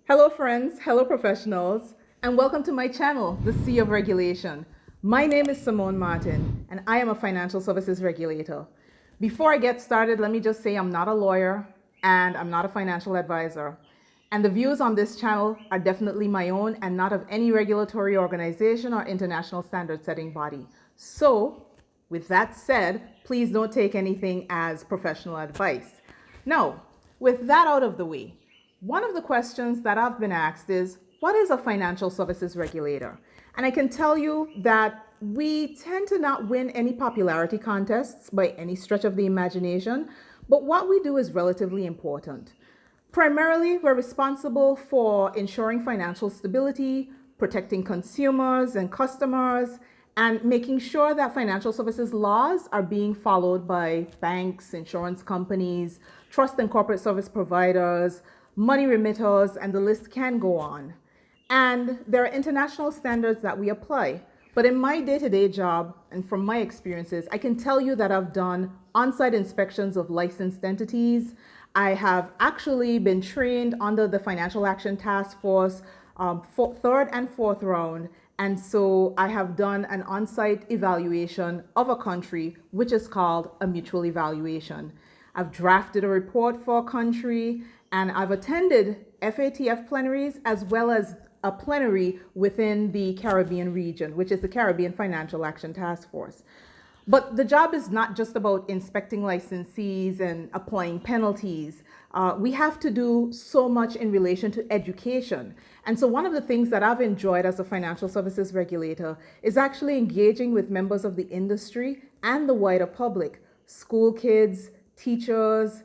Hello friends, hello professionals, and welcome to my channel, The Sea of Regulation. My name is Simone Martin, and I am a financial services regulator. Before I get started, let me just say I'm not a lawyer and I'm not a financial advisor. And the views on this channel are definitely my own and not of any regulatory organization or international standard setting body. So, with that said, please don't take anything as professional advice. Now, with that out of the way, one of the questions that I've been asked is, what is a financial services regulator? And I can tell you that we tend to not win any popularity contests by any stretch of the imagination, but what we do is relatively important. Primarily, we're responsible for ensuring financial stability, protecting consumers and customers, and making sure that financial services laws are being followed by banks, insurance companies, trust and corporate service providers, money remitters, and the list can go on. And there are international standards that we apply. But in my day-to-day job, and from my experiences, I can tell you that I've done on-site inspections of licensed entities. I have actually been trained under the Financial Action Task Force for third and fourth round. And so I have done an on-site evaluation of a country, which is called a mutual evaluation. I've drafted a report for a country, and I've attended FATF plenaries as well as a plenary within the Caribbean region, which is the Caribbean Financial Action Task Force. But the job is not just about inspecting licensees and applying penalties. We have to do so much in relation to education. And so one of the things that I've enjoyed as a financial services regulator is actually engaging with members of the industry and the wider public, school kids, teachers,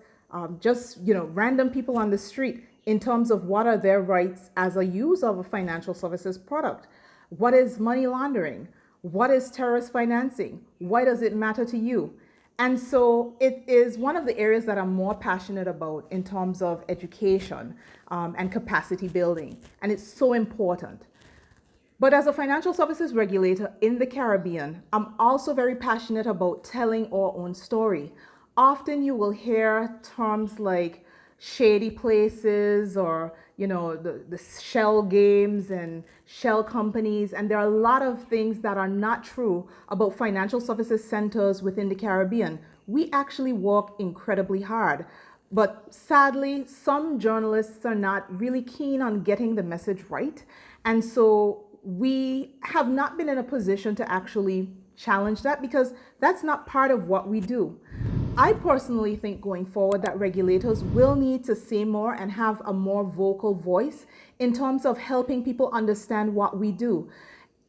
just random people on the street in terms of what are their rights as a user of a financial services product. What is money laundering? What is terrorist financing? Why does it matter to you? And so it is one of the areas that I'm more passionate about in terms of education and capacity building. And it's so important. But as a financial services regulator in the Caribbean, I'm also very passionate about telling our own story. Often you will hear terms like shady places or the shell games and shell companies, and there are a lot of things that are not true about financial services centers within the Caribbean. We actually work incredibly hard, but sadly some journalists are not really keen on getting the message right, and so we have not been in a position to actually challenge that because that's not part of what we do. I personally think going forward that regulators will need to say more and have a more vocal voice in terms of helping people understand what we do.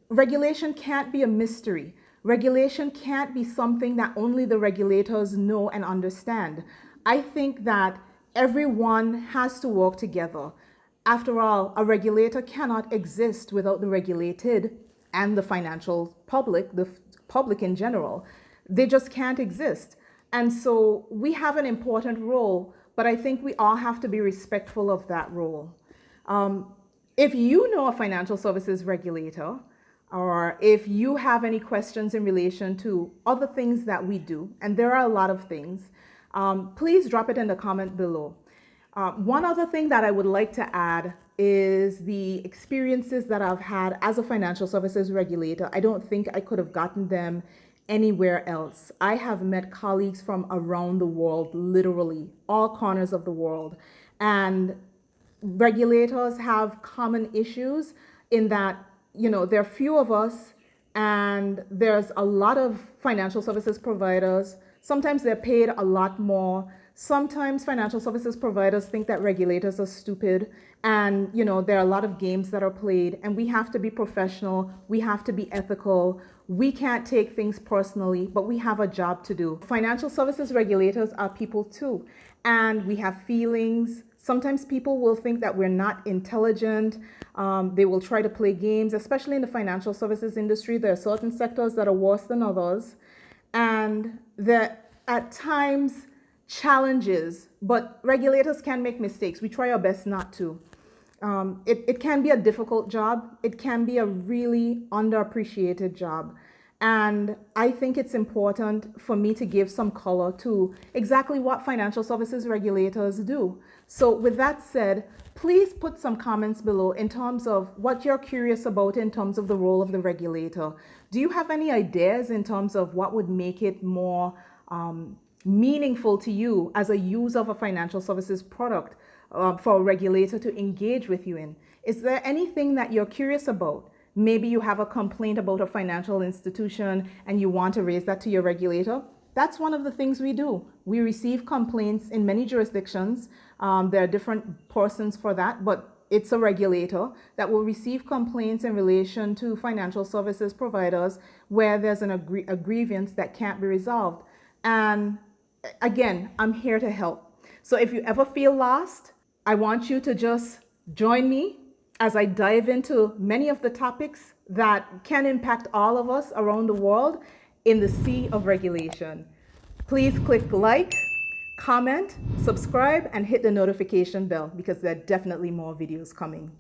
Regulation can't be a mystery. Regulation can't be something that only the regulators know and understand. I think that everyone has to work together. After all, a regulator cannot exist without the regulated and the financial public, the public in general. They just can't exist. And so we have an important role, but I think we all have to be respectful of that role. If you know a financial services regulator, or if you have any questions in relation to other things that we do, and there are a lot of things, please drop it in the comment below. One other thing that I would like to add is the experiences that I've had as a financial services regulator. I don't think I could have gotten them anywhere else. I have met colleagues from around the world, literally all corners of the world. And regulators have common issues in that, there are few of us and there's a lot of financial services providers. Sometimes they're paid a lot more. Sometimes financial services providers think that regulators are stupid, and there are a lot of games that are played, and we have to be professional, we have to be ethical. We can't take things personally, but we have a job to do. Financial services regulators are people too, and we have feelings. Sometimes people will think that we're not intelligent. They will try to play games, especially in the financial services industry. There are certain sectors that are worse than others, and that at times challenges, but regulators can make mistakes. We try our best not to. It can be a difficult job. It can be a really underappreciated job. And I think it's important for me to give some color to exactly what financial services regulators do. So with that said, please put some comments below in terms of what you're curious about in terms of the role of the regulator. Do you have any ideas in terms of what would make it more meaningful to you as a user of a financial services product for a regulator to engage with you in? Is there anything that you're curious about? Maybe you have a complaint about a financial institution and you want to raise that to your regulator. That's one of the things we do. We receive complaints in many jurisdictions. There are different persons for that, but it's a regulator that will receive complaints in relation to financial services providers where there's a grievance that can't be resolved. And again, I'm here to help. So if you ever feel lost, I want you to just join me as I dive into many of the topics that can impact all of us around the world in the sea of regulation. Please click like, comment, subscribe, and hit the notification bell because there are definitely more videos coming.